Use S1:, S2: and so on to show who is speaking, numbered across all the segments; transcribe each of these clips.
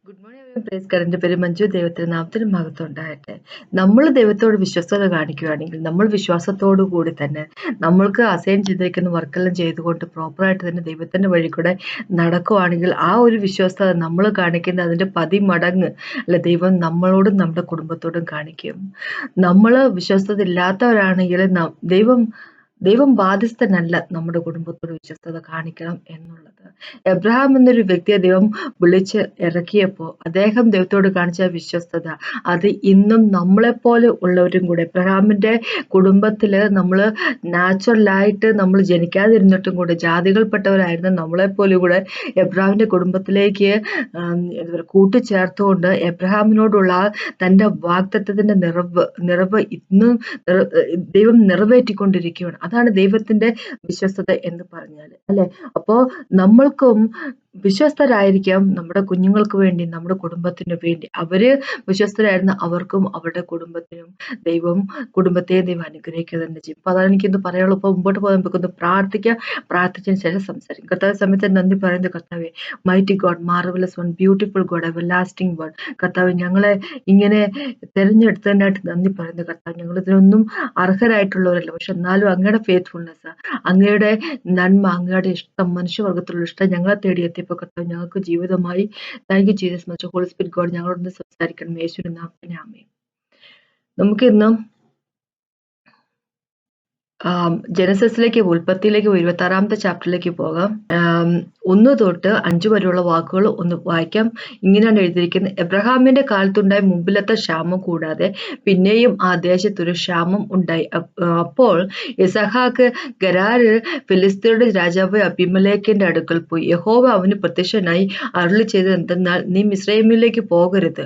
S1: Good morning praise കാരന്റെ പേര് മഞ്ജു. ദൈവത്തിന്റെ നാമത്തിന് മഹത്വം ഉണ്ടാകട്ടെ. നമ്മൾ ദൈവത്തോട് വിശ്വസ്തത കാണിക്കുകയാണെങ്കിൽ നമ്മൾ വിശ്വാസത്തോടു കൂടി തന്നെ നമ്മൾക്ക് അസൈൻ ചെയ്തിരിക്കുന്ന വർക്കെല്ലാം ചെയ്തുകൊണ്ട് പ്രോപ്പറായിട്ട് തന്നെ ദൈവത്തിന്റെ വഴി കൂടെ നടക്കുവാണെങ്കിൽ ആ ഒരു വിശ്വസ്തത നമ്മൾ കാണിക്കുന്ന അതിന്റെ 10 മടങ്ങ് അല്ല ദൈവം നമ്മളോടും നമ്മുടെ കുടുംബത്തോടും കാണിക്കും. നമ്മൾ വിശ്വസ്തത ഇല്ലാത്തവരാണെങ്കിൽ ദൈവം ബാധ്യസ്ഥനല്ല നമ്മുടെ കുടുംബത്തോട് വിശ്വസ്തത കാണിക്കണം എന്നുള്ളത്. എബ്രഹാം എന്നൊരു വ്യക്തിയെ ദൈവം വിളിച്ച് ഇറക്കിയപ്പോൾ അദ്ദേഹം ദൈവത്തോട് കാണിച്ച വിശ്വസ്തത അത് ഇന്നും നമ്മളെപ്പോലെ ഉള്ളവരും കൂടെ എബ്രഹാമിന്റെ കുടുംബത്തില് നമ്മൾ നാച്ചുറലായിട്ട് നമ്മൾ ജനിക്കാതിരുന്നിട്ടും കൂടെ ജാതികൾപ്പെട്ടവരായിരുന്ന നമ്മളെപ്പോലെ കൂടെ എബ്രഹാമിന്റെ കുടുംബത്തിലേക്ക് കൂട്ടിച്ചേർത്തുകൊണ്ട് എബ്രഹാമിനോടുള്ള തന്റെ വാഗ്ദത്തത്തിന്റെ നിറവ് ഇന്നും ദൈവം നിറവേറ്റിക്കൊണ്ടിരിക്കുകയാണ്. അതാണ് ദൈവത്തിന്റെ വിശ്വസ്തത എന്ന് പറഞ്ഞാൽ അല്ലെ. അപ്പോ നമ്മൾക്കും വിശ്വസ്തരായിരിക്കാം നമ്മുടെ കുഞ്ഞുങ്ങൾക്ക് വേണ്ടി, നമ്മുടെ കുടുംബത്തിന് വേണ്ടി. അവര് വിശ്വസ്തരായിരുന്ന അവർക്കും അവരുടെ കുടുംബത്തിനും കുടുംബത്തെ ദൈവം അനുഗ്രഹിക്കുക തന്നെ ചെയ്യും. അപ്പൊ അതാണ് എനിക്കിന്ന് പറയാനുള്ളൂ. ഇപ്പൊ മുമ്പോട്ട് പോകാൻ നമുക്കൊന്ന് പ്രാർത്ഥിച്ചതിന് ശേഷം സംസാരിക്കും. കർത്താവ് സമയത്ത് നന്ദി പറയുന്നത് കർത്താവേ, mighty God, marvellous one, beautiful God, everlasting one. കർത്താവ് ഞങ്ങളെ ഇങ്ങനെ തെരഞ്ഞെടുത്തതിനായിട്ട് നന്ദി പറയുന്നത് കർത്താവ്. ഞങ്ങൾ ഇതിനൊന്നും അർഹരായിട്ടുള്ളവരല്ല, പക്ഷെ എന്നാലും അങ്ങയുടെ ഫെയ്ത്ത്ഫുൾനെസ്, അങ്ങയുടെ നന്മ, അങ്ങയുടെ ഇഷ്ടം, മനുഷ്യവർഗത്തിലുള്ള ഇഷ്ടം ഞങ്ങളെ തേടിയെത്തിയപ്പോൾ കർത്താവ് ഞങ്ങൾക്ക് ജീവിതമായി. Thank you Jesus much. Holy spirit God ഞങ്ങളോടൊന്ന് സംസാരിക്കണം. യേശുവിന്റെ നാമത്തിൽ ആമേൻ. നമുക്ക് ഇന്ന് ജനസസിലേക്ക്, ഉൽപ്പത്തിയിലേക്ക് 26-ാമത്തെ ചാപ്റ്ററിലേക്ക് പോകാം. 1 തൊട്ട് 5 വരെയുള്ള വാക്കുകൾ ഒന്ന് വായിക്കാം. ഇങ്ങനെയാണ് എഴുതിയിരിക്കുന്നത്. എബ്രഹാമിന്റെ കാലത്തുണ്ടായ മുമ്പിലത്തെ ക്ഷാമം കൂടാതെ പിന്നെയും ആ ദേശത്തൊരു ക്ഷാമം ഉണ്ടായി. അപ്പോൾ ഇസഹാക്ക് ഗരാരിൽ ഫിലിസ്തീനയുടെ രാജാവ് അബീമേലെക്കിന്റെ അടുക്കൽ പോയി. യഹോവ അവന് പ്രത്യക്ഷനായി അരുളി ചെയ്തത് എന്തെന്നാൽ, നീ മിസ്രൈമിലേക്ക് പോകരുത്.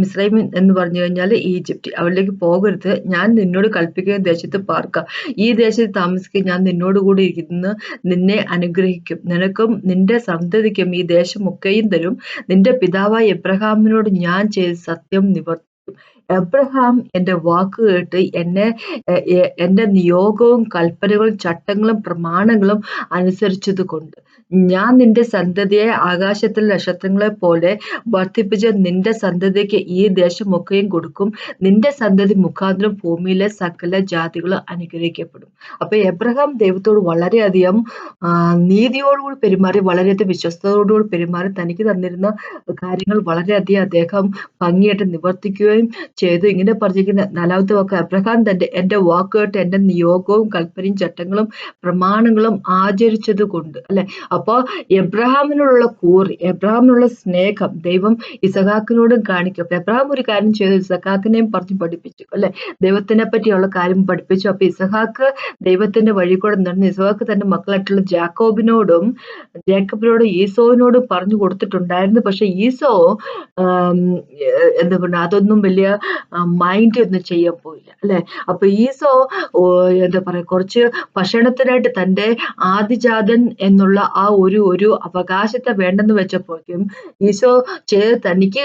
S1: മിസ്രൈം എന്ന് പറഞ്ഞു കഴിഞ്ഞാൽ ഈജിപ്റ്റ്. അവിടേക്ക് പോകരുത്. ഞാൻ നിന്നോട് കൽപ്പിക്കുന്ന ദേശത്ത് പാർക്കാം. ഈ ദേശത്ത് താമസിക്കാൻ ഞാൻ നിന്നോടുകൂടി ഇരുന്ന് നിന്നെ അനുഗ്രഹിക്കും. നിനക്കും നിന്റെ സന്തതിക്കും ഈ ദേശമൊക്കെയും തരും. നിന്റെ പിതാവായ എബ്രഹാമിനോട് ഞാൻ ചെയ്ത സത്യം നിവർത്തിക്കും. എബ്രഹാം എന്റെ വാക്ക് കേട്ട് എന്റെ നിയോഗവും കൽപ്പനകളും ചട്ടങ്ങളും പ്രമാണങ്ങളും അനുസരിച്ചത് കൊണ്ട് ഞാൻ നിന്റെ സന്തതിയെ ആകാശത്തിലെ നക്ഷത്രങ്ങളെ പോലെ വർദ്ധിപ്പിച്ച് നിന്റെ സന്തതിക്ക് ഈ ദേശമൊക്കെയും കൊടുക്കും. നിന്റെ സന്തതി മുഖാന്തരം ഭൂമിയിലെ സകല ജാതികളും അനുഗ്രഹിക്കപ്പെടും. അപ്പൊ എബ്രഹാം ദൈവത്തോട് വളരെയധികം നീതിയോടുകൂടി പെരുമാറി, വളരെയധികം വിശ്വസ്തയോടുകൂടി പെരുമാറി, തനിക്ക് തന്നിരുന്ന കാര്യങ്ങൾ വളരെയധികം അദ്ദേഹം ഭംഗിയായിട്ട് നിവർത്തിക്കുകയും ചെയ്തു. ഇങ്ങനെ പറഞ്ഞിരിക്കുന്ന 4-ാമത്തെ വാക്ക്, എബ്രഹാം എന്റെ വാക്കുകേട്ട് എന്റെ നിയോഗവും കൽപ്പനയും ചട്ടങ്ങളും പ്രമാണങ്ങളും ആചരിച്ചത് കൊണ്ട് അല്ലെ. അപ്പൊ എബ്രഹാമിനോടുള്ള എബ്രഹാമിനുള്ള സ്നേഹം ദൈവം ഇസഹാക്കിനോടും കാണിക്കും. അപ്പൊ എബ്രഹാം ഒരു കാര്യം ചെയ്തു, ഇസഹാക്കിനെയും പറഞ്ഞു പഠിപ്പിച്ചു അല്ലെ. ദൈവത്തിനെ പറ്റിയുള്ള കാര്യം പഠിപ്പിച്ചു. അപ്പൊ ഇസഹാക്ക് ദൈവത്തിന്റെ വഴി കൂടെ നടന്ന് ഇസഹാക്ക് തന്റെ മക്കളായിട്ടുള്ള ജേക്കബിനോടും ഈസോവിനോടും പറഞ്ഞു കൊടുത്തിട്ടുണ്ടായിരുന്നു. പക്ഷെ ഈസോ എന്താ പറയുക, അതൊന്നും വലിയ മൈൻഡ് ഒന്നും ചെയ്യാൻ പോയില്ല അല്ലെ. അപ്പൊ ഈസോ എന്താ പറയാ, കുറച്ച് ഭക്ഷണത്തിനായിട്ട് തന്റെ ആദിജാതൻ എന്നുള്ള ആ ഒരു അവകാശത്തെ വേണ്ടെന്ന് വെച്ചപ്പോഴേക്കും ഈശോ തനിക്ക്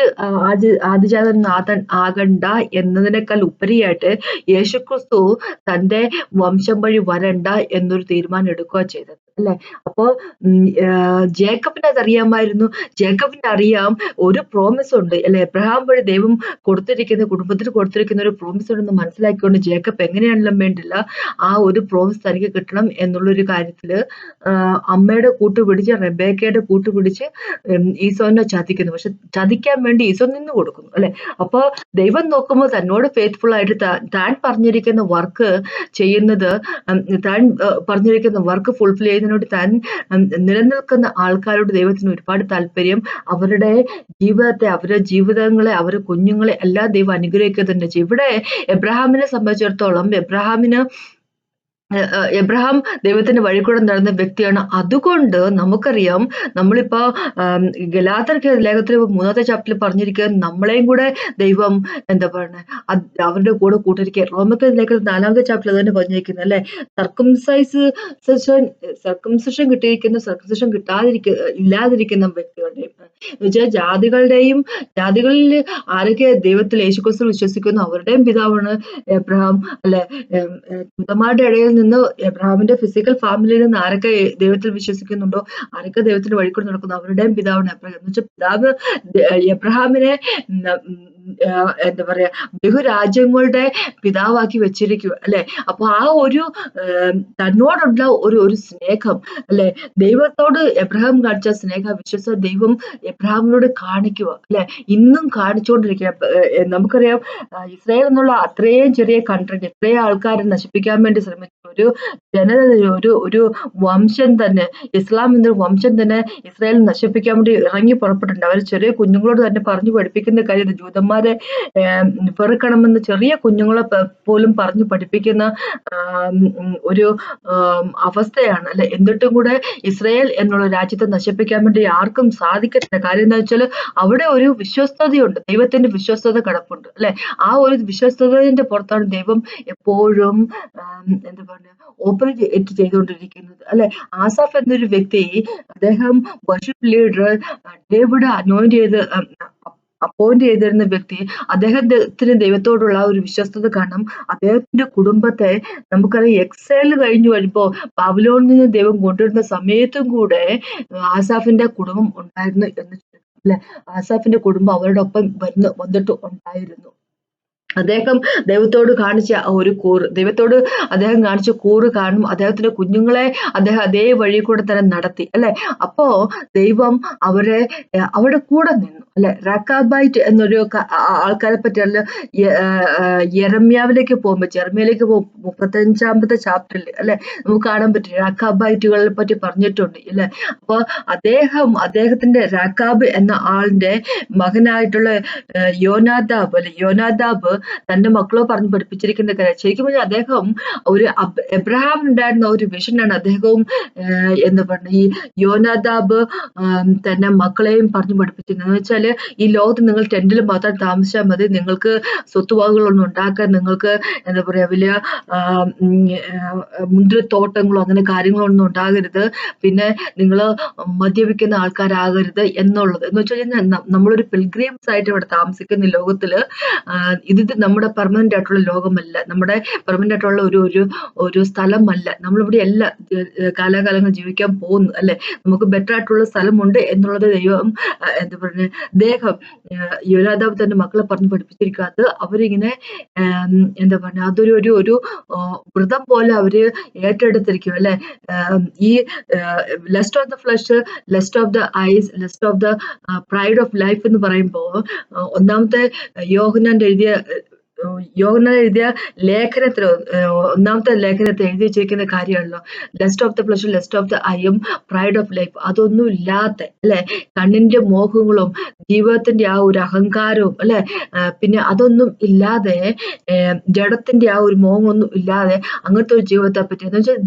S1: ആദിജാതൻ നാഥൻ ആകണ്ട എന്നതിനേക്കാൾ ഉപരിയായിട്ട് യേശുക്രിസ്തു തന്റെ വംശം വഴി വരണ്ട എന്നൊരു തീരുമാനം എടുക്കുക ചെയ്തത് അല്ലെ. അപ്പോ ജേക്കബിന് അതറിയാമായിരുന്നു. ജേക്കബിന് അറിയാം ഒരു പ്രോമിസ് ഉണ്ട് അല്ലെ. എബ്രഹാം വഴി ദൈവം കുടുംബത്തിന് കൊടുത്തിരിക്കുന്ന ഒരു പ്രോമിസ് ഉണ്ടെന്ന് മനസ്സിലാക്കിക്കൊണ്ട് ജേക്കബ് എങ്ങനെയാണെങ്കിലും വേണ്ടില്ല ആ ഒരു പ്രോമിസ് തനിക്ക് കിട്ടണം എന്നുള്ളൊരു കാര്യത്തില് അമ്മയുടെ കൂട്ടുപിടിച്ച്, റെബേക്കയുടെ കൂട്ടുപിടിച്ച് ഈസോനെ ചതിക്കുന്നു. പക്ഷെ ചതിക്കാൻ വേണ്ടി ഈസോ നിന്ന് കൊടുക്കുന്നു അല്ലെ. അപ്പൊ ദൈവം നോക്കുമ്പോൾ തന്നോട് ഫെയ്ത്ത്ഫുൾ ആയിട്ട് താൻ പറഞ്ഞിരിക്കുന്ന വർക്ക് ചെയ്യുന്നത്, താൻ പറഞ്ഞിരിക്കുന്ന വർക്ക് ഫുൾഫിൽ ചെയ്യുന്നതിനോട് താൻ നിലനിൽക്കുന്ന ആൾക്കാരോട് ദൈവത്തിന് ഒരുപാട് താല്പര്യം. അവരുടെ ജീവിതത്തെ, അവരുടെ ജീവിതങ്ങളെ, അവരുടെ കുഞ്ഞുങ്ങളെ എല്ലാം ദൈവം അനുഗ്രഹിക്കുക തന്നെ ചെയ്യും. ഇവിടെ എബ്രഹാമിനെ സംബന്ധിച്ചിടത്തോളം എബ്രഹാം ദൈവത്തിന്റെ വഴി കൂടെ നടന്ന വ്യക്തിയാണ്. അതുകൊണ്ട് നമുക്കറിയാം, നമ്മളിപ്പോ ഗലാത്യർക്ക് ലേഖനത്തിൽ 3-ാമത്തെ ചാപ്റ്ററിൽ പറഞ്ഞിരിക്കുക നമ്മളെയും കൂടെ ദൈവം എന്താ പറയുന്നത് അവരുടെ കൂടെ കൂട്ടിരിക്കുക. റോമർക്ക് ലേഖനത്തിൽ 4-ാമത്തെ ചാപ്റ്ററിൽ തന്നെ പറഞ്ഞിരിക്കുന്നത് അല്ലെ. സർക്കംസിഷൻ കിട്ടിയിരിക്കുന്ന, സർക്കംസിഷൻ ഇല്ലാതിരിക്കുന്ന വ്യക്തികളുടെ എന്നുവെച്ചാൽ ജാതികളിൽ ആരൊക്കെ ദൈവത്തിൽ യേശുക്രിസ്തു വിശ്വസിക്കുന്നു അവരുടെയും പിതാവാണ് എബ്രഹാം, അല്ലെ? ജൂതന്മാരുടെ ഇടയിൽ നിന്ന് എബ്രഹാമിന്റെ ഫിസിക്കൽ ഫാമിലിയിൽ നിന്ന് ആരൊക്കെ ദൈവത്തിൽ വിശ്വസിക്കുന്നുണ്ടോ, ആരൊക്കെ ദൈവത്തിന് വഴിക്കൂടെ നടക്കുന്നു അവരുടെയും പിതാവാണ് എബ്രഹാം. എന്ന് വെച്ചാൽ പിതാവ് എബ്രഹാമിനെ എന്താ പറയാ ബഹുരാജ്യങ്ങളുടെ പിതാവാക്കി വെച്ചിരിക്കുക, അല്ലെ? അപ്പൊ ആ ഒരു തന്നോടുള്ള ഒരു സ്നേഹം, അല്ലെ? ദൈവത്തോട് എബ്രഹാം കാണിച്ച സ്നേഹ വിശ്വസ ദൈവം എബ്രഹാമിനോട് കാണിക്കുക, അല്ലെ? ഇന്നും കാണിച്ചുകൊണ്ടിരിക്കുക. നമുക്കറിയാം ഇസ്രായേൽ എന്നുള്ള അത്രയും ചെറിയ കൺട്രി ഇത്രയും ആൾക്കാരെ നശിപ്പിക്കാൻ വേണ്ടി ശ്രമിച്ചു ഒരു ജനത, ഒരു വംശം തന്നെ, ഇസ്ലാം എന്നൊരു വംശം തന്നെ ഇസ്രായേൽ നശിപ്പിക്കാൻ വേണ്ടി ഇറങ്ങി പുറപ്പെട്ടിട്ടുണ്ട്. അവർ ചെറിയ കുഞ്ഞുങ്ങളോട് തന്നെ പറഞ്ഞു പഠിപ്പിക്കുന്ന കാര്യം ജൂതന്മാരെ വെറുക്കണമെന്ന് ചെറിയ കുഞ്ഞുങ്ങളെ പോലും പറഞ്ഞു പഠിപ്പിക്കുന്ന ഒരു അവസ്ഥയാണ്, അല്ലെ? എന്നിട്ടും കൂടെ ഇസ്രായേൽ എന്നുള്ള രാജ്യത്തെ നശിപ്പിക്കാൻ വേണ്ടി ആർക്കും സാധിക്കത്തില്ല. കാര്യം എന്താ വെച്ചാൽ അവിടെ ഒരു വിശ്വസ്തതയുണ്ട്, ദൈവത്തിന്റെ വിശ്വസ്തത കിടപ്പുണ്ട്, അല്ലെ? ആ ഒരു വിശ്വസ്തതയുടെ പുറത്താണ് ദൈവം എപ്പോഴും എന്താ പറയുക ഓപ്പറേറ്റ് ചെയ്തുകൊണ്ടിരിക്കുന്നത്, അല്ലെ? ആസാഫ് എന്നൊരു വ്യക്തി, അദ്ദേഹം വർഷിപ്പ് ലീഡർ ഡേവിഡ് അപ്പോയിന്റ് ചെയ്തിരുന്ന വ്യക്തി, അദ്ദേഹത്തിന് ദൈവത്തോടുള്ള ഒരു വിശ്വസ്തത കാരണം അദ്ദേഹത്തിന്റെ കുടുംബത്തെ നമുക്കറിയാം എക്സൈൽ കഴിഞ്ഞു വരുമ്പോ ബാബിലോണിൽ നിന്ന് ദൈവം കൊണ്ടുവരുന്ന സമയത്തും കൂടെ ആസാഫിന്റെ കുടുംബം ഉണ്ടായിരുന്നു എന്ന് അല്ലെ? ആസാഫിന്റെ കുടുംബം അവരുടെ ഒപ്പം വന്നിട്ട് ഉണ്ടായിരുന്നു. അദ്ദേഹം ദൈവത്തോട് കാണിച്ച ഒരു അദ്ദേഹം കാണിച്ച കൂറ് കാണും അദ്ദേഹത്തിന്റെ കുഞ്ഞുങ്ങളെ അദ്ദേഹം അതേ വഴി കൂടെ തന്നെ നടത്തി, അല്ലെ? അപ്പോ ദൈവം അവരുടെ കൂടെ നിന്നു, അല്ലെ? റാക്കാബൈറ്റ് എന്നൊരു ആൾക്കാരെ പറ്റിയല്ല യെരമ്യാവിലേക്ക് പോകുമ്പോ 35ാമത്തെ ചാപ്റ്ററിൽ, അല്ലെ? നമുക്ക് കാണാൻ പറ്റും റാക്കാബൈറ്റുകളെ പറ്റി പറഞ്ഞിട്ടുണ്ട്, അല്ലെ? അപ്പൊ അദ്ദേഹത്തിന്റെ റാക്കാബ് എന്ന ആളിന്റെ മകനായിട്ടുള്ള യോനാദാബ് തന്റെ മക്കളോ പറഞ്ഞ് പഠിപ്പിച്ചിരിക്കുന്ന കാര്യം ശരിക്കും പറഞ്ഞാൽ അദ്ദേഹം ഒരു എബ്രഹാമിനുണ്ടായിരുന്ന ഒരു വിഷനാണ് അദ്ദേഹവും എന്താ പറഞ്ഞ ഈ യോനാദാബ് തന്നെ മക്കളെയും പറഞ്ഞു പഠിപ്പിച്ചിരുന്നത്. എന്ന് വെച്ചാല് ഈ ലോകത്ത് നിങ്ങൾ ടെന്റിൽ മാത്രം താമസിച്ചാൽ മതി, നിങ്ങൾക്ക് സ്വത്തുവകകളൊന്നും ഉണ്ടാക്കാൻ നിങ്ങൾക്ക് എന്താ പറയാ വലിയ മുന്തിരിത്തോട്ടങ്ങളോ അങ്ങനെ കാര്യങ്ങളൊന്നും ഉണ്ടാകരുത്, പിന്നെ നിങ്ങൾ മദ്യപിക്കുന്ന ആൾക്കാരാകരുത് എന്നുള്ളത്. എന്ന് വെച്ച് കഴിഞ്ഞാൽ നമ്മളൊരു പിൽഗ്രിംസ് ആയിട്ട് ഇവിടെ താമസിക്കുന്ന ലോകത്തില് ഇത് നമ്മുടെ പെർമനന്റ് ആയിട്ടുള്ള ലോകമല്ല, നമ്മുടെ പെർമനന്റ് ആയിട്ടുള്ള ഒരു സ്ഥലമല്ല. നമ്മളിവിടെ എല്ലാ കാലാകാലങ്ങൾ ജീവിക്കാൻ പോകുന്നു, അല്ലെ? നമുക്ക് ബെറ്റർ ആയിട്ടുള്ള സ്ഥലമുണ്ട് എന്നുള്ളത് ദൈവം എന്താ പറയുക അദ്ദേഹം യോനാദാബ് തന്റെ മക്കളെ പറഞ്ഞ് പഠിപ്പിച്ചിരിക്കുക. അത് അവരിങ്ങനെ എന്താ പറയുക അതൊരു വ്രതം പോലെ അവര് ഏറ്റെടുത്തിരിക്കും, അല്ലെ? ഈ lust of the flesh, lust of the eyes, lust of the pride of life എന്ന് പറയുമ്പോ ഒന്നാമത്തെ യോഹന്നാൻ എഴുതിയ ലേഖനത്തിൽ ഒന്നാമത്തെ ലേഖനത്തിൽ എഴുതി വെച്ചിരിക്കുന്ന കാര്യമാണല്ലോ lust of the pleasure, lust of the ഐയും, പ്രൈഡ് ഓഫ് ലൈഫ്. അതൊന്നും ഇല്ലാത്ത, അല്ലെ? കണ്ണിന്റെ മോഹങ്ങളും ജീവിതത്തിന്റെ ആ ഒരു അഹങ്കാരവും, അല്ലെ? പിന്നെ അതൊന്നും ഇല്ലാതെ ജഡത്തിന്റെ ആ ഒരു മോഹമൊന്നും ഇല്ലാതെ അങ്ങനത്തെ ഒരു ജീവിതത്തെ പറ്റി എന്ന് വെച്ചാൽ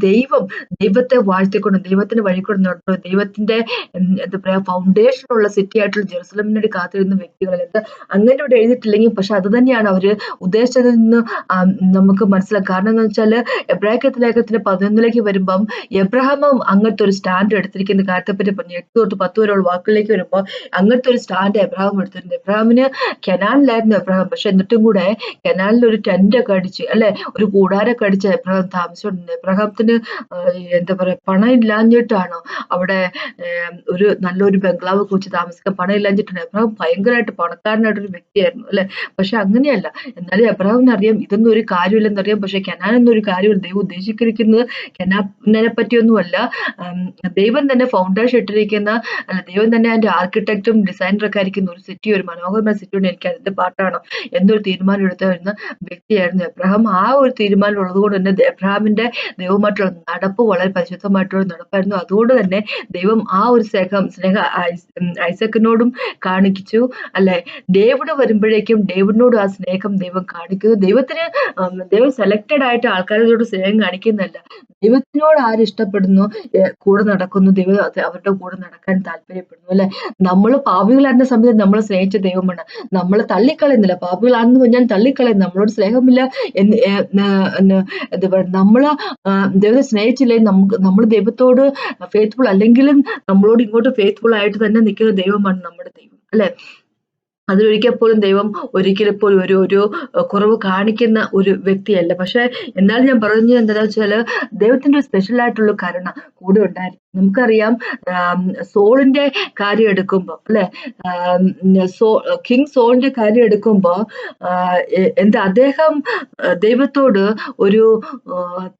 S1: ദൈവത്തെ വാഴ്ത്തിക്കൊണ്ട് ദൈവത്തിന്റെ വഴിക്കൂടെ നടത്തുന്നത് ദൈവത്തിന്റെ എന്താ പറയാ ഫൗണ്ടേഷനുള്ള സിറ്റി ആയിട്ടുള്ള ജെറുസലമിന് വേണ്ടി കാത്തിരുന്ന വ്യക്തികൾ അങ്ങനെ ഇവിടെ എഴുതിയിട്ടില്ലെങ്കിൽ പക്ഷെ അത് തന്നെയാണ് അവര് ഉദ്ദേശിച്ചതിൽ നിന്ന് നമുക്ക് മനസ്സിലാക്കാം. കാരണം എന്ന് വെച്ചാല് എബ്രായ ലേഖനത്തിന്റെ 11 വരുമ്പം എബ്രഹാമും അങ്ങനത്തെ ഒരു സ്റ്റാൻഡ് എടുത്തിരിക്കുന്ന കാര്യത്തെപ്പറ്റി പറഞ്ഞു 8 തൊട്ട് 10 വരെയുള്ള വാക്കുകളിലേക്ക് വരുമ്പോൾ അങ്ങനത്തെ ഒരു സ്റ്റാൻഡ് എബ്രഹാം എടുത്തിട്ടുണ്ട്. എബ്രഹാമിന് കെനാനിലായിരുന്നു എബ്രഹാം, പക്ഷെ എന്നിട്ടും കൂടെ കെനാനിൽ ഒരു ടെന്റ് ഒക്കെ അടിച്ച്, അല്ലെ? ഒരു കൂടാരൊക്കെ അടിച്ച് എബ്രഹാം താമസിച്ചിട്ടുണ്ട്. എബ്രഹാമത്തിന് എന്താ പറയാ പണം ഇല്ലാഞ്ഞിട്ടാണോ അവിടെ ഒരു നല്ലൊരു ബംഗ്ലാവ് വെച്ച് താമസിക്കാൻ പണം ഇല്ലാഞ്ഞിട്ടാണ്? എബ്രഹാം ഭയങ്കരമായിട്ട് പണക്കാരനായിട്ടൊരു വ്യക്തിയായിരുന്നു, അല്ലെ? പക്ഷെ അങ്ങനെയല്ല. എന്നാലും എബ്രഹാമിന് അറിയാം ഇതൊന്നും ഒരു കാര്യമില്ലെന്നറിയാം. പക്ഷെ കെനാൻ എന്നൊരു കാര്യമില്ല. ദൈവം ഉദ്ദേശിച്ചിരിക്കുന്നത് കെനാനെ പറ്റിയൊന്നുമല്ല. ദൈവം തന്നെ ഫൗണ്ടേഷൻ ഇട്ടിരിക്കുന്ന, അല്ല ദൈവം തന്നെ അതിന്റെ ആർക്കിടെക്റ്റും ഡിസൈനറൊക്കെ ആയിരിക്കുന്ന ഒരു സിറ്റി, ഒരു മനോഹരമായ സിറ്റി ഉണ്ട്, എനിക്ക് അതിന്റെ പാട്ടാണോ എന്നൊരു തീരുമാനം എടുത്തു വരുന്ന വ്യക്തിയായിരുന്നു എബ്രഹാം. ആ ഒരു തീരുമാനം ഉള്ളതുകൊണ്ട് തന്നെ എബ്രഹാമിന്റെ ദൈവമായിട്ടുള്ള നടപ്പ് വളരെ പരിശുദ്ധമായിട്ടുള്ള നടപ്പായിരുന്നു. അതുകൊണ്ട് തന്നെ ദൈവം ആ ഒരു സ്നേഹം ഐസക്കിനോടും കാണിച്ചു, അല്ലെ? ഡേവിഡ് വരുമ്പോഴേക്കും ഡേവിഡിനോട് ആ സ്നേഹം ദൈവം ദൈവം കാണിക്കുന്നത്. ദൈവം സെലക്റ്റഡ് ആയിട്ട് ആൾക്കാരോട് സ്നേഹം കാണിക്കുന്നതല്ല. ദൈവത്തിനോട് ആര് ഇഷ്ടപ്പെടുന്നു, കൂടെ നടക്കുന്നു, ദൈവം അവരുടെ കൂടെ നടക്കാൻ താല്പര്യപ്പെടുന്നു, അല്ലെ? നമ്മൾ പാപികളായിരുന്ന സമയത്ത് നമ്മളെ സ്നേഹിച്ച ദൈവമാണ്. നമ്മളെ തള്ളിക്കളയുന്നില്ല. പാപികളാണെന്ന് പറഞ്ഞാൽ തള്ളിക്കളയും, നമ്മളോട് സ്നേഹമില്ല എന്ന് എന്താ പറയുക, നമ്മള് ദൈവത്തെ സ്നേഹിച്ചില്ലെങ്കിൽ നമ്മൾ ദൈവത്തോട് ഫെയ്ത്ത്ഫുൾ അല്ലെങ്കിലും നമ്മളോട് ഇങ്ങോട്ട് ഫെയ്ത്ത്ഫുൾ ആയിട്ട് തന്നെ നിൽക്കുന്ന ദൈവമാണ് നമ്മുടെ ദൈവം, അല്ലെ? അതിലൊരിക്കൽ പോലും ദൈവം ഒരിക്കലും പോലും ഒരു കുറവ് കാണിക്കുന്ന ഒരു വ്യക്തിയല്ല. പക്ഷെ എന്നാലും ഞാൻ പറഞ്ഞത് എന്താണെന്ന് വെച്ചാല്, ദൈവത്തിന്റെ സ്പെഷ്യൽ ആയിട്ടുള്ള കരുണ കൂടെ ഉണ്ടായിരിക്കും. നമുക്കറിയാം, സോളിന്റെ കാര്യം എടുക്കുമ്പോ, അല്ലെ? കിങ് സോളിന്റെ കാര്യം എടുക്കുമ്പോ എന്താ അദ്ദേഹം ദൈവത്തോട് ഒരു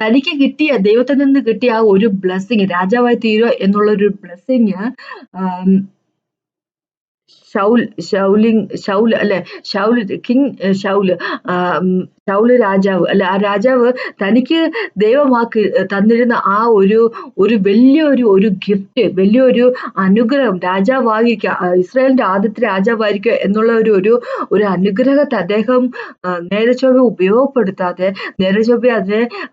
S1: തനിക്ക് കിട്ടിയ, ദൈവത്തിൽ നിന്ന് കിട്ടിയ ആ ഒരു ബ്ലെസ്സിങ്, രാജാവായി തീരുക എന്നുള്ള ഒരു ബ്ലെസ്സിങ് ശൗൽ അല്ലെ, കിങ് ശൗല് രാജാവ് അല്ലെ, ആ രാജാവ് തനിക്ക് ദൈവമാക്കി തന്നിരുന്ന ആ ഒരു വലിയൊരു ഗിഫ്റ്റ്, വലിയൊരു അനുഗ്രഹം, രാജാവായിരിക്കുക, ഇസ്രായേലിന്റെ ആദ്യത്തെ രാജാവായിരിക്കുക എന്നുള്ള ഒരു അനുഗ്രഹത്തെ അദ്ദേഹം നേരെ ചൊവ്വെ ഉപയോഗപ്പെടുത്താതെ, നേരെ ചൊവ്വെ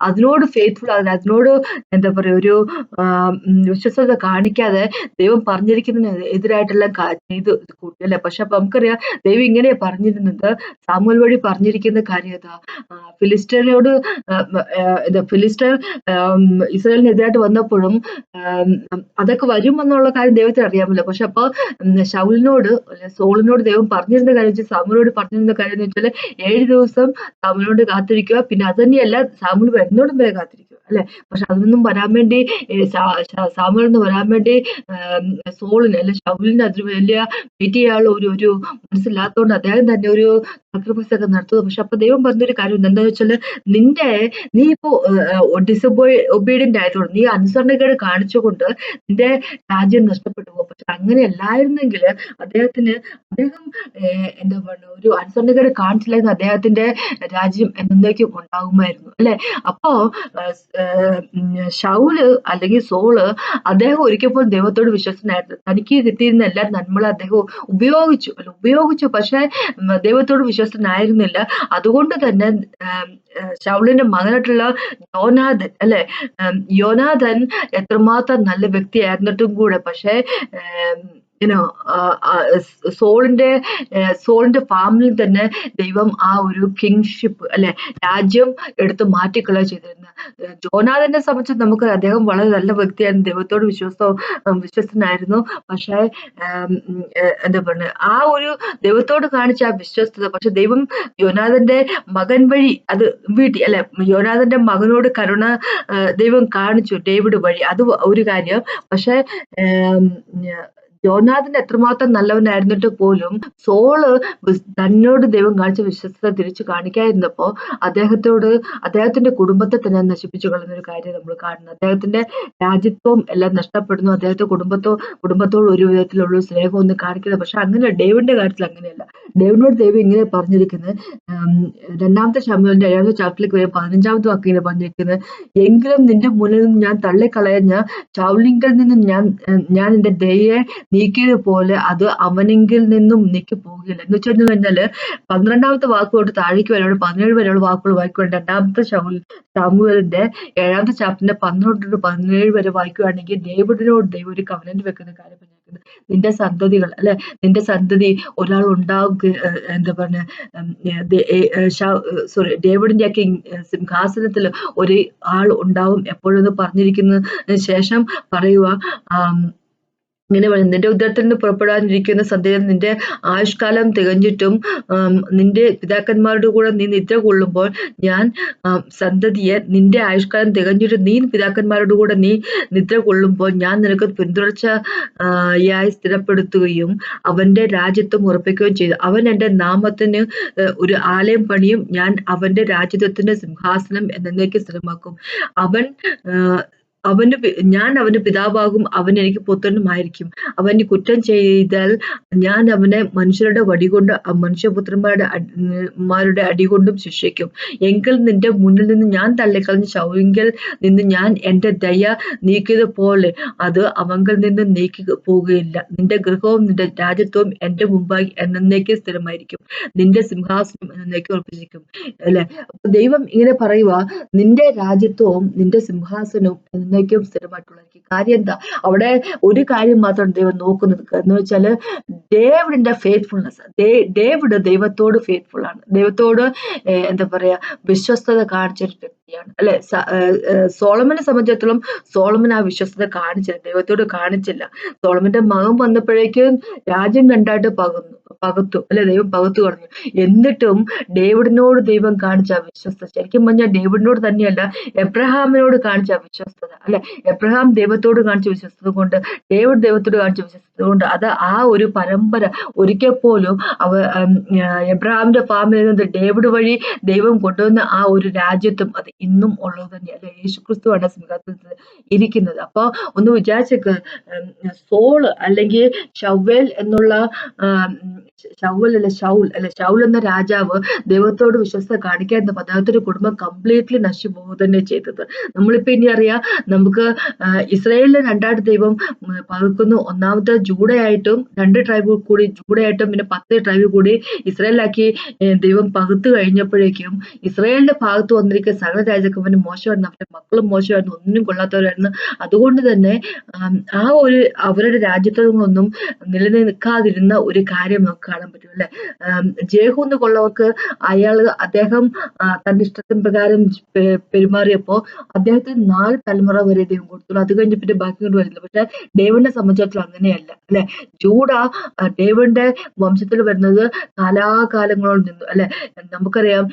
S1: അതിനോട് ഫെയ്ത്ത്ഫുൾ ആകാതെ, അതിനോട് എന്താ പറയാ, ഒരു വിശ്വസ്തത കാണിക്കാതെ ദൈവം പറഞ്ഞിരിക്കുന്നതിന് എതിരായിട്ടെല്ലാം ചെയ്ത് കൂട്ടി, അല്ലെ? പക്ഷെ അപ്പൊ നമുക്കറിയാം, ദൈവം ഇങ്ങനെയാ പറഞ്ഞിരുന്നത്, സാമുവേൽ വഴി പറഞ്ഞിരിക്കുന്ന കാര്യം ഏതാ? ഫിലിസ്റ്ററിനോട് ഫിലിസ്റ്റർ ഇസ്രായേലിനെതിരായിട്ട് വന്നപ്പോഴും അതൊക്കെ വരുമെന്നുള്ള കാര്യം ദൈവത്തിന് അറിയാമല്ലോ. പക്ഷെ അപ്പൊ സോളിനോട് ദൈവം പറഞ്ഞിരുന്ന കാര്യം വെച്ചാൽ, സാമുവേലോട് പറഞ്ഞിരുന്ന കാര്യം എന്ന് വെച്ചാൽ 7 ദിവസം സാമുവേലിനോട് കാത്തിരിക്കുക, പിന്നെ അത് തന്നെയല്ല, സാമുവേൽ വരുന്നോടും വരെ കാത്തിരിക്കുക, അല്ലെ? പക്ഷെ അതൊന്നും വരാൻ വേണ്ടി, സാമുവേലിന് വരാൻ വേണ്ടി സോളിന് അല്ലെ ശൗലിന് അതിന് വലിയ വെയിറ്റ് ചെയ്യാനുള്ള ഒരു മനസ്സില്ലാത്തതുകൊണ്ട് അദ്ദേഹം തന്നെ ഒരു സാക്രിഫൈസ് ഒക്കെ നടത്തുക. പക്ഷെ അപ്പൊ ദൈവം പറഞ്ഞൊരു കാര്യം എന്താ വെച്ചാല്, നീ ഇപ്പോ ഒബീഡിയന്റ് ആയതുകൊണ്ട്, നീ അനുസരണക്കേട് കാണിച്ചുകൊണ്ട് നിന്റെ രാജ്യം നഷ്ടപ്പെട്ടു പോകും. പക്ഷെ അങ്ങനെ അല്ലായിരുന്നെങ്കിൽ അദ്ദേഹം എന്താ പറയുക, ഒരു അനുസരണക്കേട് കാണിച്ചില്ലെങ്കിൽ അദ്ദേഹത്തിന്റെ രാജ്യം എന്നേക്കും ഉണ്ടാകുമായിരുന്നു, അല്ലെ? അപ്പോ ശൗല് അല്ലെങ്കിൽ സോള്, അദ്ദേഹം ഒരിക്കൽ പോലും ദൈവത്തോട് വിശ്വസ്തനായിരുന്നു. തനിക്ക് കിട്ടിയിരുന്ന എല്ലാ നന്മകളും അദ്ദേഹം ഉപയോഗിച്ചു. പക്ഷെ ദൈവത്തോട് വിശ്വസ്തനായിരുന്നില്ല. അതുകൊണ്ട് തന്നെ ശൗലിന്റെ മകനായിട്ടുള്ള യോനാഥൻ, അല്ലെ? യോനാഥൻ എത്രമാത്രം നല്ല വ്യക്തിയായിരുന്നിട്ടും കൂടെ, പക്ഷെ സോളിന്റെ ഫാമിലിയിൽ തന്നെ ദൈവം ആ ഒരു കിങ്ഷിപ്പ്, അല്ലെ, രാജ്യം എടുത്ത് മാറ്റിക്കളയുക ചെയ്തിരുന്നത്. ജോനാഥനെ സംബന്ധിച്ച് നമുക്ക്, അദ്ദേഹം വളരെ നല്ല വ്യക്തിയായിരുന്നു, ദൈവത്തോട് വിശ്വസ്തനായിരുന്നു. പക്ഷെ എന്താ പറയുക, ആ ഒരു ദൈവത്തോട് കാണിച്ച ആ വിശ്വസ്തത, പക്ഷെ ദൈവം യോനാഥന്റെ മകൻ വഴി അത് വീട്ടി, അല്ലെ? യോനാഥന്റെ മകനോട് കരുണ ദൈവം കാണിച്ചു ഡേവിഡ് വഴി, അത് ഒരു കാര്യം. പക്ഷെ യോനാഥൻ എത്രമാത്രം നല്ലവനായിരുന്നിട്ട് പോലും സോള് തന്നോട് ദൈവം കാണിച്ച വിശ്വസ്തത തിരിച്ചു കാണിക്കാതിരുന്നപ്പോ അദ്ദേഹത്തിന്റെ കുടുംബത്തെ തന്നെ നശിപ്പിച്ചു കളയുന്ന ഒരു കാര്യം നമ്മൾ കാണുന്നു. അദ്ദേഹത്തിന്റെ രാജ്യത്വം എല്ലാം നഷ്ടപ്പെടുന്നു. അദ്ദേഹത്തെ കുടുംബത്തോട് ഒരു വിധത്തിലുള്ള സ്നേഹമൊന്നും കാണിക്കുന്നത്. പക്ഷെ അങ്ങനെ ഡേവിഡിന്റെ കാര്യത്തിൽ അങ്ങനെയല്ല. ഡേവിഡിനോട് ദൈവം ഇങ്ങനെ പറഞ്ഞിരിക്കുന്നത്, 2 ശമൂവേലിന്റെ 7 ചാപ്റ്ററിലേക്ക് വരെ 15 വാക്കിങ്ങനെ പറഞ്ഞിരിക്കുന്നത്, എങ്കിലും നിന്റെ മുന്നിൽ നിന്ന് ഞാൻ തള്ളിക്കളഞ്ഞ ശൗലിങ്കൽ നിന്നും ഞാൻ എന്റെ ദയയെ നീക്കിയത് പോലെ അത് അവനെങ്കിൽ നിന്നും നീക്കി പോകില്ല. എന്ന് വെച്ച് കഴിഞ്ഞാല് 12 വാക്ക് തൊട്ട് താഴേക്ക് വരെയുള്ള 17 വരെയുള്ള വാക്കുകൾ വായിക്കുകയാണ്. 2 ശമൂവേലിന്റെ 7 ചാപ്റ്ററിന്റെ 12 തൊട്ട് 17 വരെ വായിക്കുകയാണെങ്കിൽ, ഡേവിഡിനോട് ദൈവം ഒരു കവനന്റ് വെക്കുന്ന കാര്യം പറഞ്ഞിരിക്കുന്നത്, നിന്റെ സന്തതികൾ, അല്ലെ, നിന്റെ സന്തതി ഒരാൾ ഉണ്ടാവും, എന്താ പറഞ്ഞ ഡേവിഡിന്റെ ഒക്കെ സിംഹാസനത്തിൽ ഒരു ആൾ ഉണ്ടാവും എപ്പോഴെന്ന് പറഞ്ഞിരിക്കുന്നതിന് ശേഷം പറയുക, ഇങ്ങനെ പറയും, നിന്റെ ഉദരത്തിൽ നിന്ന് പുറപ്പെടാനിരിക്കുന്ന സന്തതി നിന്റെ ആയുഷ്കാലം തികഞ്ഞിട്ടും നിന്റെ പിതാക്കന്മാരുടെ കൂടെ നീ നിദ്ര കൊള്ളുമ്പോൾ ഞാൻ സന്തതിയെ, നിന്റെ ആയുഷ്കാലം തികഞ്ഞിട്ടും നീ പിതാക്കന്മാരുടെ കൂടെ നീ നിദ്ര കൊള്ളുമ്പോൾ ഞാൻ നിനക്ക് പിന്തുടർച്ചയായി സ്ഥിരപ്പെടുത്തുകയും അവന്റെ രാജ്യത്വം ഉറപ്പിക്കുകയും ചെയ്തു. അവൻ എന്റെ നാമത്തിന് ഒരു ആലയം പണിയും, ഞാൻ അവന്റെ രാജ്യത്വത്തിന്റെ സിംഹാസനം എന്നേക്ക് സ്ഥിരമാക്കും. ഞാൻ അവന് പിതാവാകും, അവൻ എനിക്ക് പുത്രനുമായിരിക്കും. അവൻ കുറ്റം ചെയ്താൽ ഞാൻ അവനെ മനുഷ്യരുടെ വടികൊണ്ട് മനുഷ്യപുത്രന്മാരുടെ അടികൊണ്ടും ശിക്ഷിക്കും. എങ്കിൽ നിന്റെ മുന്നിൽ നിന്ന് ഞാൻ തള്ളിക്കളഞ്ഞ ശൗലിങ്കൽ നിന്ന് ഞാൻ എന്റെ ദയ നീക്കിയത് പോലെ അത് അവങ്കൽ നിന്ന് നീക്കി പോവുകയില്ല. നിന്റെ ഗൃഹവും നിന്റെ രാജ്യത്വവും എന്റെ മുമ്പായി എന്നേക്കും സ്ഥിരമായിരിക്കും. നിന്റെ സിംഹാസനം എന്നേക്കും ഉറപ്പിച്ചിരിക്കും. അല്ലെ? അപ്പൊ ദൈവം ഇങ്ങനെ പറയുക, നിന്റെ രാജ്യത്വവും നിന്റെ സിംഹാസനവും എന്നേക്കും സ്ഥിരമായിട്ടുള്ളതായിരിക്കും. കാര്യം എന്താ? അവിടെ ഒരു കാര്യം മാത്രം ദൈവം നോക്കുന്നത് എന്ന് വെച്ചാല് ഡേവിഡിന്റെ ഫെയ്ത്ത്ഫുൾനെസ്. ഡേവിഡ് ദൈവത്തോട് ഫെയ്ത്ത്ഫുൾ ആണ്, ദൈവത്തോട് എന്താ പറയാ വിശ്വസ്തത കാണിച്ച ഒരു വ്യക്തിയാണ്. അല്ലെ? സോളമനെ സംബന്ധിച്ചിടത്തോളം സോളമൻ ആ വിശ്വസ്തത കാണിച്ചില്ല, ദൈവത്തോട് കാണിച്ചില്ല. സോളമന്റെ മകൻ വന്നപ്പോഴേക്കും രാജ്യം രണ്ടായിട്ട് പകുത്തു. അല്ലെ? ദൈവം പകുത്തു കളഞ്ഞു. എന്നിട്ടും ഡേവിഡിനോട് ദൈവം കാണിച്ച വിശ്വസ്തത, ശരിക്കും പറഞ്ഞാൽ ഡേവിഡിനോട് തന്നെയല്ല, എബ്രഹാമിനോട് കാണിച്ച വിശ്വസ്തത. അല്ലെ? എബ്രഹാം ദൈവത്തോട് കാണിച്ച വിശ്വസ്തത കൊണ്ട്, ഡേവിഡ് ദൈവത്തോട് കാണിച്ച വിശ്വസ്തത കൊണ്ട്, അത് ആ ഒരു പരമ്പര ഒരിക്കൽ പോലും എബ്രഹാമിന്റെ ഫാമിൽ നിന്ന് ഡേവിഡ് വഴി ദൈവം കൊണ്ടുവന്ന ആ ഒരു രാജ്യത്വം അത് ഇന്നും ഉള്ളത് തന്നെയല്ല. യേശുക്രിസ്തുവാണ് സിംഹാസനത്തിൽ ഇരിക്കുന്നത്. അപ്പൊ ഒന്ന് വിചാരിച്ചേക്ക്, സോള് അല്ലെങ്കിൽ ഷവ്വേൽ എന്നുള്ള ഷൗൽ എന്ന രാജാവ് ദൈവത്തോട് വിശ്വസ്ത കാണിക്കാതെ അദ്ദേഹത്തിന്റെ കുടുംബം കംപ്ലീറ്റ്ലി നശിച്ചു പോകുക തന്നെ ചെയ്തത്. നമ്മളിപ്പോ ഇനി അറിയാം, നമുക്ക് ഇസ്രായേലിലെ രണ്ടായിട്ട് ദൈവം പകുക്കുന്നു. ഒന്നാമത്തെ ജൂഡയായിട്ടും 2 ട്രൈബ് കൂടി ജൂഡയായിട്ടും പിന്നെ 10 ട്രൈബ് കൂടി ഇസ്രായേലാക്കി ദൈവം പകുത്തു കഴിഞ്ഞപ്പോഴേക്കും ഇസ്രായേലിന്റെ ഭാഗത്ത് വന്നിരിക്കുന്ന സകല രാജാക്കന്മാരും മോശമായിരുന്നു, അവരുടെ മക്കളും മോശമായിരുന്നു, ഒന്നിനും കൊള്ളാത്തവരായിരുന്നു. അതുകൊണ്ട് തന്നെ ആ ഒരു അവരുടെ രാജ്യത്വങ്ങളൊന്നും നിലനിൽക്കാതിരുന്ന ഒരു കാര്യം നമുക്ക് കാണാൻ പറ്റും. അല്ലെ? ജേഹു എന്ന് കൊള്ളവർക്ക് അദ്ദേഹം തന്റെ ഇഷ്ടത്തിന് പ്രകാരം പെരുമാറിയപ്പോ അദ്ദേഹത്തിന് 4 തലമുറ വരെ ദൈവം കൊടുത്തുള്ളൂ. അത് കഴിഞ്ഞ് പിന്നെ ബാക്കി കൊണ്ട് വരുന്നില്ല. പക്ഷെ ഡേവിഡിനെ സംബന്ധിച്ചിടത്തോളം അങ്ങനെയല്ല. അല്ലെ? ജൂഡ ഡേവിഡിന്റെ വംശത്തിൽ വരുന്നത് കാലാകാലങ്ങളോട് നിന്നു. അല്ലെ? നമുക്കറിയാം,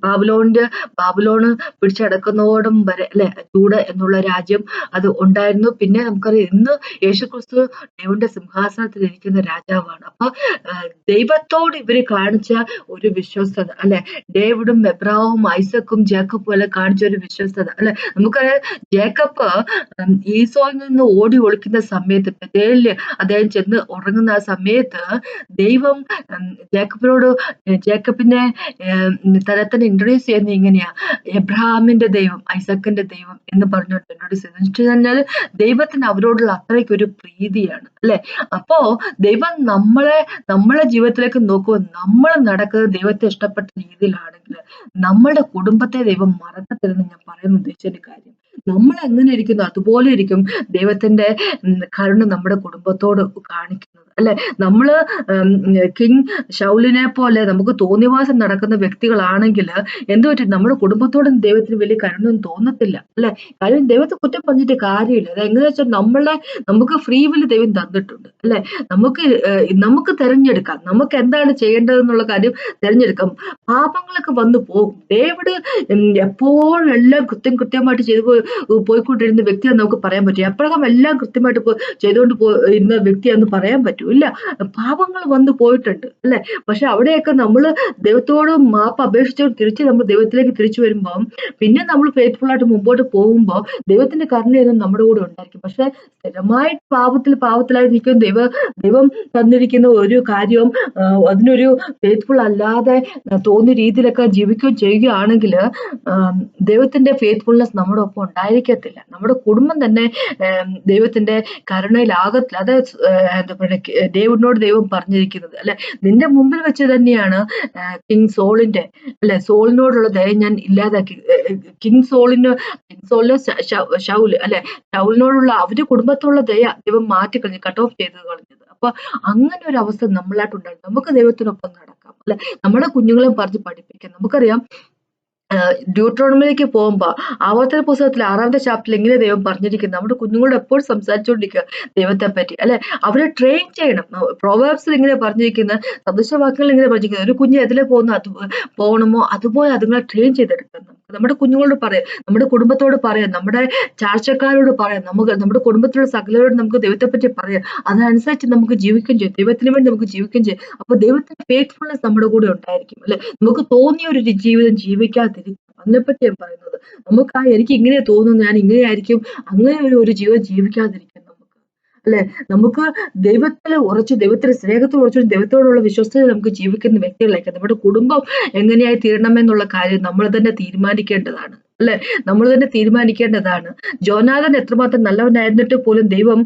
S1: ബാബിലോണ് പിടിച്ചടക്കുന്നതോടും വരെ അല്ലെ ജൂഡ എന്നുള്ള രാജ്യം അത് ഉണ്ടായിരുന്നു. പിന്നെ നമുക്കറിയാം, ഇന്ന് യേശുക്രിസ്തു ദൈവന്റെ സിംഹാസനത്തിൽ ഇരിക്കുന്ന രാജാവാണ്. അപ്പൊ ദൈവത്തോട് ഇവര് കാണിച്ച ഒരു വിശ്വസ്തത, അല്ലെ? ഡേവിഡും എബ്രഹാമും ഐസക്കും ജേക്കബും എല്ലാം കാണിച്ച ഒരു വിശ്വസ്തത. അല്ലെ? നമുക്കറിയാം, ജേക്കബ് ഈസോയിൽ നിന്ന് ഓടി ഒളിക്കുന്ന സമയത്ത്, ബെഥേലില് അദ്ദേഹം ചെന്ന് ഉറങ്ങുന്ന ആ സമയത്ത് ദൈവം ജേക്കബിനെ തന്നെ ഇൻട്രൊഡ്യൂസ് ചെയ്യുന്നത് ഇങ്ങനെയാ, എബ്രഹാമിന്റെ ദൈവം, ഐസക്കിന്റെ ദൈവം എന്ന് പറഞ്ഞിട്ട് ഇൻട്രൊഡ്യൂസ് ചെയ്തു. കഴിഞ്ഞാൽ ദൈവത്തിന് അവരോടുള്ള അത്രയ്ക്ക് ഒരു പ്രീതിയാണ്. അല്ലെ? അപ്പോ ദൈവം നമ്മളെ ജീവിതത്തിലേക്ക് നോക്കുമ്പോൾ നമ്മൾ നടക്കുന്നത് ദൈവത്തെ ഇഷ്ടപ്പെട്ട രീതിയിലാണെങ്കിൽ നമ്മളുടെ കുടുംബത്തെ ദൈവം മറക്കത്തില്ലെന്ന് ഞാൻ പറയാൻ ഉദ്ദേശിച്ച കാര്യം. നമ്മൾ എങ്ങനെ ഇരിക്കുന്നു അതുപോലെ ഇരിക്കും ദൈവത്തിന്റെ കരുണ നമ്മുടെ കുടുംബത്തോട് കാണിക്കുന്നത്. അല്ലെ? നമ്മള് കിങ് ഷൗലിനെ പോലെ നമുക്ക് തോന്നിവാസം നടക്കുന്ന വ്യക്തികളാണെങ്കിൽ എന്ത് പറ്റും? നമ്മുടെ കുടുംബത്തോടും ദൈവത്തിന് വലിയ കരുണയൊന്നും തോന്നത്തില്ല. അല്ലെ? കാര്യം ദൈവത്തെ കുറ്റം പറഞ്ഞിട്ട് കാര്യമില്ല. അത് എങ്ങനെയാ വെച്ചാൽ നമുക്ക് ഫ്രീ വില് ദൈവം തന്നിട്ടുണ്ട്. അല്ലെ? നമുക്ക് തെരഞ്ഞെടുക്കാം, നമുക്ക് എന്താണ് ചെയ്യേണ്ടതെന്നുള്ള കാര്യം തെരഞ്ഞെടുക്കാം. പാപങ്ങളൊക്കെ വന്നു പോകും. ഡേവിഡ് എപ്പോഴും എല്ലാം കൃത്യമായിട്ട് ചെയ്തു പോയിക്കൊണ്ടിരുന്ന വ്യക്തിയാന്ന് നമുക്ക് പറയാൻ പറ്റും. എപ്പോഴും എല്ലാം കൃത്യമായിട്ട് ചെയ്തുകൊണ്ട് ഇരുന്ന വ്യക്തിയാന്ന് പറയാൻ പറ്റൂ? ഇല്ല, പാപങ്ങൾ വന്നു പോയിട്ടുണ്ട്. അല്ലെ? പക്ഷെ അവിടെയൊക്കെ നമ്മൾ ദൈവത്തോട് മാപ്പ് അപേക്ഷിച്ച് നമ്മൾ ദൈവത്തിലേക്ക് തിരിച്ചു വരുമ്പോൾ, പിന്നെ നമ്മൾ ഫെയ്ത്ത്ഫുൾ ആയിട്ട് മുമ്പോട്ട് പോകുമ്പോൾ ദൈവത്തിന്റെ കരുണയൊന്നും നമ്മുടെ കൂടെ ഉണ്ടായിരിക്കും. പക്ഷെ സ്ഥിരമായിട്ട് പാപത്തിലായി നിൽക്കും ദൈവം തന്നിരിക്കുന്ന ഒരു കാര്യവും അതിനൊരു ഫെയ്ത്ത്ഫുൾ അല്ലാതെ തോന്നിയ രീതിയിലൊക്കെ ജീവിക്കുകയും ചെയ്യുകയാണെങ്കിൽ ദൈവത്തിന്റെ ഫെയ്ത്ത്ഫുൾനെസ് നമ്മുടെ ഒപ്പം ഉണ്ടായിരിക്കത്തില്ല. നമ്മുടെ കുടുംബം തന്നെ ദൈവത്തിന്റെ കരുണയിലാകത്തില്ല. അത് എന്താ പറയുക, ഡേവിഡിനോട് ദൈവം പറഞ്ഞിരിക്കുന്നത്. അല്ലെ? നിന്റെ മുമ്പിൽ വെച്ച് തന്നെയാണ് കിങ് സോളിന്റെ സോളിനോടുള്ള ദയ ഞാൻ ഇല്ലാതാക്കി. കിങ് സോളിന് ഷൗല് അല്ലെ ഷൗലിനോടുള്ള അവരുടെ കുടുംബത്തോടുള്ള ദയ ദൈവം മാറ്റിക്കളഞ്ഞു, കട്ട് ഓഫ് ചെയ്ത് കളഞ്ഞത്. അപ്പൊ അങ്ങനെ ഒരു അവസ്ഥ നമ്മളായിട്ടുണ്ടാകും. നമുക്ക് ദൈവത്തിനൊപ്പം നടക്കാം. അല്ലെ? നമ്മുടെ കുഞ്ഞുങ്ങളെ പറഞ്ഞ് പഠിപ്പിക്കാം. നമുക്കറിയാം, ഡ്യൂട്രോണമിലേക്ക് പോകുമ്പോൾ ആവർത്തന പുസ്തകത്തിൽ 6ാമത്തെ ചാപ്റ്ററിൽ ഇങ്ങനെ ദൈവം പറഞ്ഞിരിക്കുന്നത്, നമ്മുടെ കുഞ്ഞുങ്ങളോട് എപ്പോഴും സംസാരിച്ചുകൊണ്ടിരിക്കുക ദൈവത്തെ പറ്റി. അല്ലെ? അവരെ ട്രെയിൻ ചെയ്യണം. പ്രോവേർബ്സിൽ ഇങ്ങനെ പറഞ്ഞിരിക്കുന്ന സദൃശവാക്യങ്ങൾ ഇങ്ങനെ പറഞ്ഞിരിക്കുന്നത്, ഒരു കുഞ്ഞ് എതിലെ പോകണമോ അതുപോലെ അതുങ്ങളെ ട്രെയിൻ ചെയ്തെടുക്കണം. നമ്മുടെ കുഞ്ഞുങ്ങളോട് പറയാം, നമ്മുടെ കുടുംബത്തോട് പറയാം, നമ്മുടെ ചാർച്ചക്കാരോട് പറയാം, നമ്മുടെ കുടുംബത്തിലുള്ള സകലരോട് നമുക്ക് ദൈവത്തെ പറ്റി പറയാം. അതനുസരിച്ച് നമുക്ക് ജീവിക്കുകയും ചെയ്യും, ദൈവത്തിന് വേണ്ടി നമുക്ക് ജീവിക്കുകയും ചെയ്യും. അപ്പൊ ദൈവത്തിന്റെ ഫെയ്ത്ത്ഫുൾനെസ് നമ്മുടെ കൂടെ ഉണ്ടായിരിക്കും. അല്ലെ? നമുക്ക് തോന്നിയ ഒരു ജീവിതം ജീവിക്കാതിരിക്കും. അതിനെപ്പറ്റി ഞാൻ പറയുന്നത്. എനിക്ക് ഇങ്ങനെ തോന്നുന്നു, ഞാൻ ഇങ്ങനെയായിരിക്കും, അങ്ങനെ ഒരു ജീവൻ ജീവിക്കാതിരിക്കും നമുക്ക്. അല്ലെ? നമുക്ക് ദൈവത്തിൽ ഉറച്ച്, ദൈവത്തിന്റെ സ്നേഹത്തിൽ ഉറച്ച്, ദൈവത്തോടുള്ള വിശ്വസ്തത നമുക്ക് ജീവിക്കുന്ന വ്യക്തികളായിരിക്കും. നമ്മുടെ കുടുംബം എങ്ങനെയായി തീരണമെന്നുള്ള കാര്യം നമ്മൾ തന്നെ തീരുമാനിക്കേണ്ടതാണ്. അല്ലെ? നമ്മൾ തന്നെ തീരുമാനിക്കേണ്ടതാണ്. ജോനാഥൻ എത്രമാത്രം നല്ലവനായിരുന്നിട്ട് പോലും ദൈവം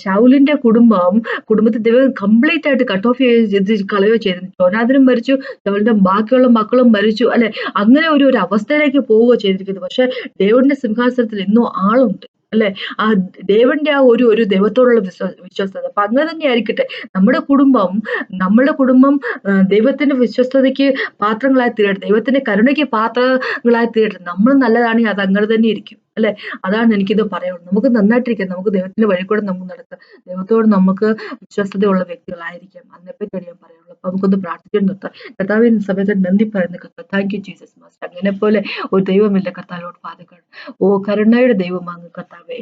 S1: ശൗലിന്റെ കുടുംബത്തെ ദൈവം കംപ്ലീറ്റ് ആയിട്ട് കട്ട് ഓഫ് ചെയ്ത് കളയുകയോ ചെയ്തു. ജോനാഥനും മരിച്ചു, ശൗലിന്റെ ബാക്കിയുള്ള മക്കളും മരിച്ചു. അല്ലെ? അങ്ങനെ ഒരു അവസ്ഥയിലേക്ക് പോവുകയോ ചെയ്തിരിക്കുന്നു. പക്ഷെ ഡേവിഡിന്റെ സിംഹാസനത്തിൽ ഇന്നും ആളുണ്ട്. അല്ലെ? ആ ഡേവിഡിന്റെ ഒരു ദൈവത്തോടുള്ള വിശ്വസ്തത. അപ്പൊ അങ്ങനെ തന്നെ ആയിരിക്കട്ടെ നമ്മുടെ കുടുംബം ദൈവത്തിന്റെ വിശ്വസ്തതയ്ക്ക് പാത്രങ്ങളായി തീരട്ടെ, ദൈവത്തിന്റെ കരുണയ്ക്ക് പാത്രങ്ങളായി തീരട്ടെ. നമ്മൾ നല്ലതാണെങ്കിൽ അത് അങ്ങനെ തന്നെ ഇരിക്കും. അല്ലെ? അതാണ് എനിക്കിത് പറയാനുള്ളത്. നമുക്ക് നന്നായിട്ടിരിക്കാം, നമുക്ക് ദൈവത്തിന്റെ വഴി കൂടെ നമുക്ക് നടക്കാം, ദൈവത്തോട് നമുക്ക് വിശ്വസ്തതയുള്ള വ്യക്തികളായിരിക്കാം. അതിനെപ്പറ്റിയാണ് ഞാൻ പറയാനുള്ളത്. അപ്പൊ നമുക്കൊന്ന് പ്രാർത്ഥിക്കാൻ നിർത്താം. കർത്താവേ, ഈ സമയത്ത് നന്ദി പറയുന്ന കർത്താവ്, താങ്ക് യു ജീസസ് മാസ്റ്റർ. അങ്ങനെ പോലെ ഒരു ദൈവമില്ല കർത്താവിനോട് പാതകൾ. കരുണയുടെ ദൈവമാണ് കർത്താവേ,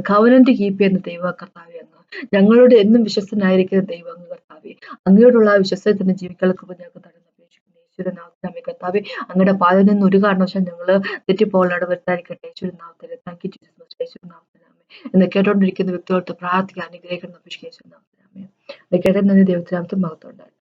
S1: കവനന്റ് കീപ്പ് ചെയ്യുന്ന ദൈവ കർത്താവേ അങ്ങ്. ഞങ്ങളോട് എന്നും വിശ്വസ്തനായിരിക്കുന്ന ദൈവം അങ്ങ് കർത്താവേ. അങ്ങയോടുള്ള ആ വിശ്വസ്തത്തിന് ജീവികൾക്ക് ഞങ്ങൾക്ക് തടഞ്ഞു അപേക്ഷിക്കുന്നു യേശുവിനാമത്തിനാമേ കർത്താവേ. അങ്ങയുടെ പാതയിൽ നിന്ന് ഒരു കാരണവശാലും ഞങ്ങള് തെറ്റിപ്പോകാതെ വരുത്താതിരിക്കട്ടെ യേശുവിനാമത്തിൽ. Thank you Jesus master. യേശുവിനാമത്തിനാമേ. എന്ന് കേട്ടോണ്ടിരിക്കുന്ന വ്യക്തികൾക്ക് പ്രാർത്ഥിക്കാൻ അനുഗ്രഹിക്കുന്ന യേശുവിനാമത്തിനാമേ. കേട്ട നന്ദി, ദൈവത്തിനാമത്തിൽ മഹത്വം ഉണ്ടാകട്ടെ.